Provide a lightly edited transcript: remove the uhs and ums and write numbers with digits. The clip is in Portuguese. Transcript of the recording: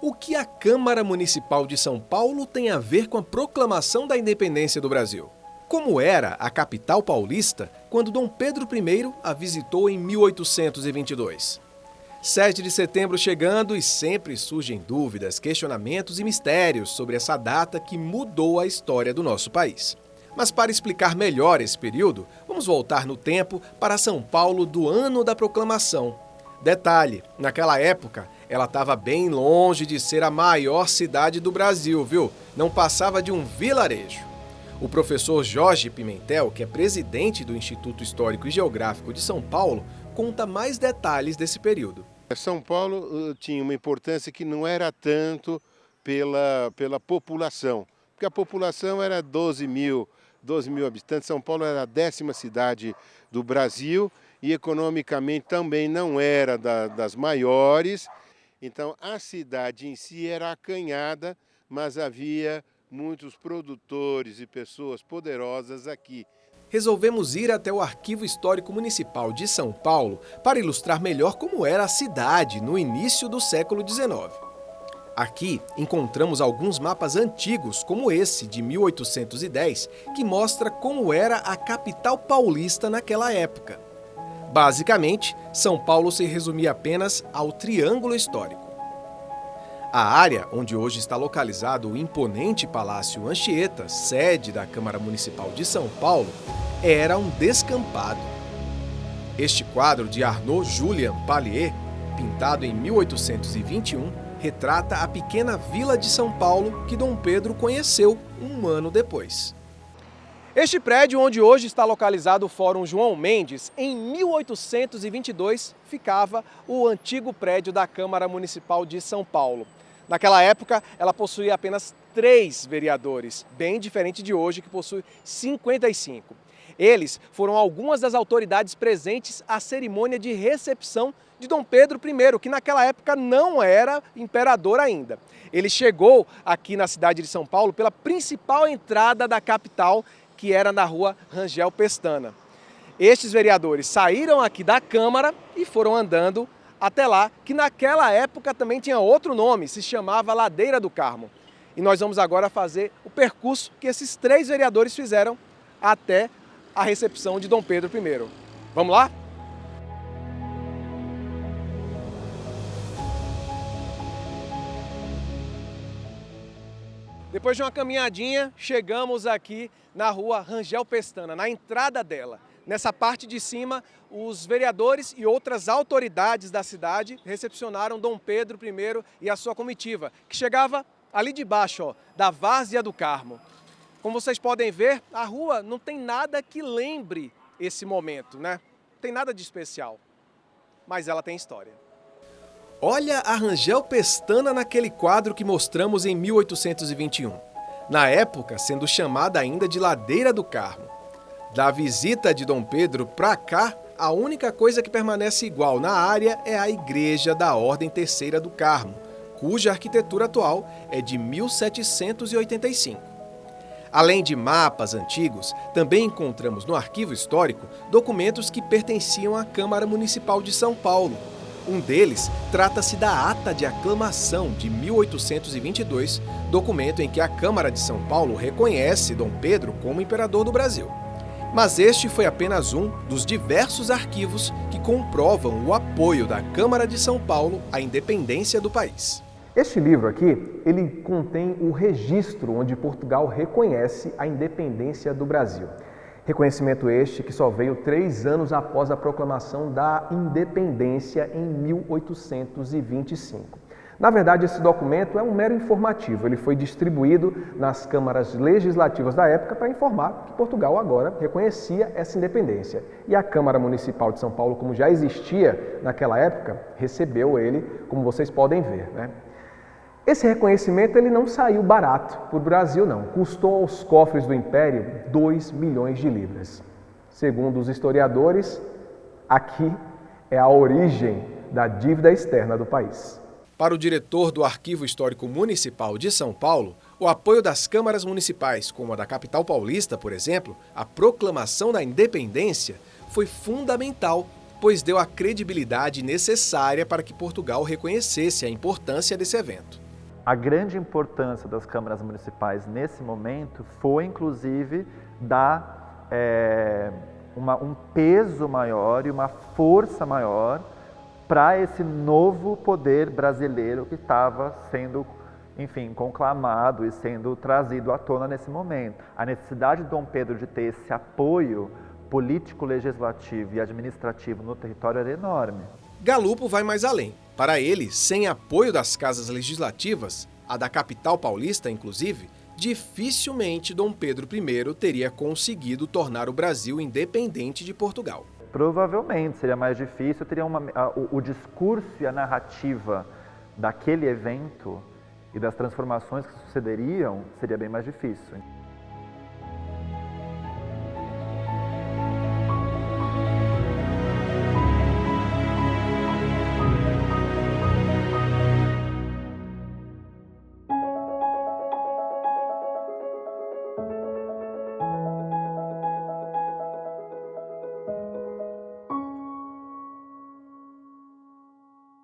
O que a Câmara Municipal de São Paulo tem a ver com a proclamação da independência do Brasil? Como era a capital paulista quando Dom Pedro I a visitou em 1822? 7 de setembro chegando e sempre surgem dúvidas, questionamentos e mistérios sobre essa data que mudou a história do nosso país. Mas para explicar melhor esse período, vamos voltar no tempo para São Paulo do ano da proclamação. Detalhe, naquela época, ela estava bem longe de ser a maior cidade do Brasil, viu? Não passava de um vilarejo. O professor Jorge Pimentel, que é presidente do Instituto Histórico e Geográfico de São Paulo, conta mais detalhes desse período. São Paulo tinha uma importância que não era tanto pela população, porque a população era 12 mil habitantes. São Paulo era a 10ª cidade do Brasil e economicamente também não era das maiores. Então a cidade em si era acanhada, mas havia muitos produtores e pessoas poderosas aqui. Resolvemos ir até o Arquivo Histórico Municipal de São Paulo para ilustrar melhor como era a cidade no início do século XIX. Aqui encontramos alguns mapas antigos, como esse de 1810, que mostra como era a capital paulista naquela época. Basicamente, São Paulo se resumia apenas ao Triângulo Histórico. A área onde hoje está localizado o imponente Palácio Anchieta, sede da Câmara Municipal de São Paulo, era um descampado. Este quadro de Arnaud Julien Pallier, pintado em 1821, retrata a pequena vila de São Paulo que Dom Pedro conheceu um ano depois. Este prédio onde hoje está localizado o Fórum João Mendes, em 1822 ficava o antigo prédio da Câmara Municipal de São Paulo. Naquela época, ela possuía apenas 3 vereadores, bem diferente de hoje, que possui 55. Eles foram algumas das autoridades presentes à cerimônia de recepção de Dom Pedro I, que naquela época não era imperador ainda. Ele chegou aqui na cidade de São Paulo pela principal entrada da capital, que era na rua Rangel Pestana. Estes vereadores saíram aqui da Câmara e foram andando até lá, que naquela época também tinha outro nome, se chamava Ladeira do Carmo. E nós vamos agora fazer o percurso que esses 3 vereadores fizeram até a recepção de Dom Pedro I. Vamos lá? Depois de uma caminhadinha, chegamos aqui na rua Rangel Pestana, na entrada dela. Nessa parte de cima, os vereadores e outras autoridades da cidade recepcionaram Dom Pedro I e a sua comitiva, que chegava ali de baixo, ó, da Várzea do Carmo. Como vocês podem ver, a rua não tem nada que lembre esse momento, né? Não tem nada de especial, mas ela tem história. Olha a Rangel Pestana naquele quadro que mostramos em 1821. Na época, sendo chamada ainda de Ladeira do Carmo. Da visita de Dom Pedro para cá, a única coisa que permanece igual na área é a Igreja da Ordem Terceira do Carmo, cuja arquitetura atual é de 1785. Além de mapas antigos, também encontramos no arquivo histórico documentos que pertenciam à Câmara Municipal de São Paulo. Um deles trata-se da Ata de Aclamação de 1822, documento em que a Câmara de São Paulo reconhece Dom Pedro como imperador do Brasil. Mas este foi apenas um dos diversos arquivos que comprovam o apoio da Câmara de São Paulo à independência do país. Este livro aqui, ele contém o registro onde Portugal reconhece a independência do Brasil. Reconhecimento este que só veio 3 anos após a proclamação da independência em 1825. Na verdade, esse documento é um mero informativo. Ele foi distribuído nas câmaras legislativas da época para informar que Portugal agora reconhecia essa independência. E a Câmara Municipal de São Paulo, como já existia naquela época, recebeu ele, como vocês podem ver, né? Esse reconhecimento ele não saiu barato para o Brasil, não. Custou aos cofres do Império 2 milhões de libras. Segundo os historiadores, aqui é a origem da dívida externa do país. Para o diretor do Arquivo Histórico Municipal de São Paulo, o apoio das câmaras municipais, como a da capital paulista, por exemplo, à proclamação da independência, foi fundamental, pois deu a credibilidade necessária para que Portugal reconhecesse a importância desse evento. A grande importância das câmaras municipais nesse momento foi, inclusive, dar um peso maior e uma força maior para esse novo poder brasileiro que estava sendo, enfim, conclamado e sendo trazido à tona nesse momento. A necessidade de Dom Pedro de ter esse apoio político, legislativo e administrativo no território era enorme. Galupo vai mais além. Para ele, sem apoio das casas legislativas, a da capital paulista, inclusive, dificilmente Dom Pedro I teria conseguido tornar o Brasil independente de Portugal. Provavelmente seria mais difícil, teria o discurso e a narrativa daquele evento e das transformações que sucederiam seria bem mais difícil.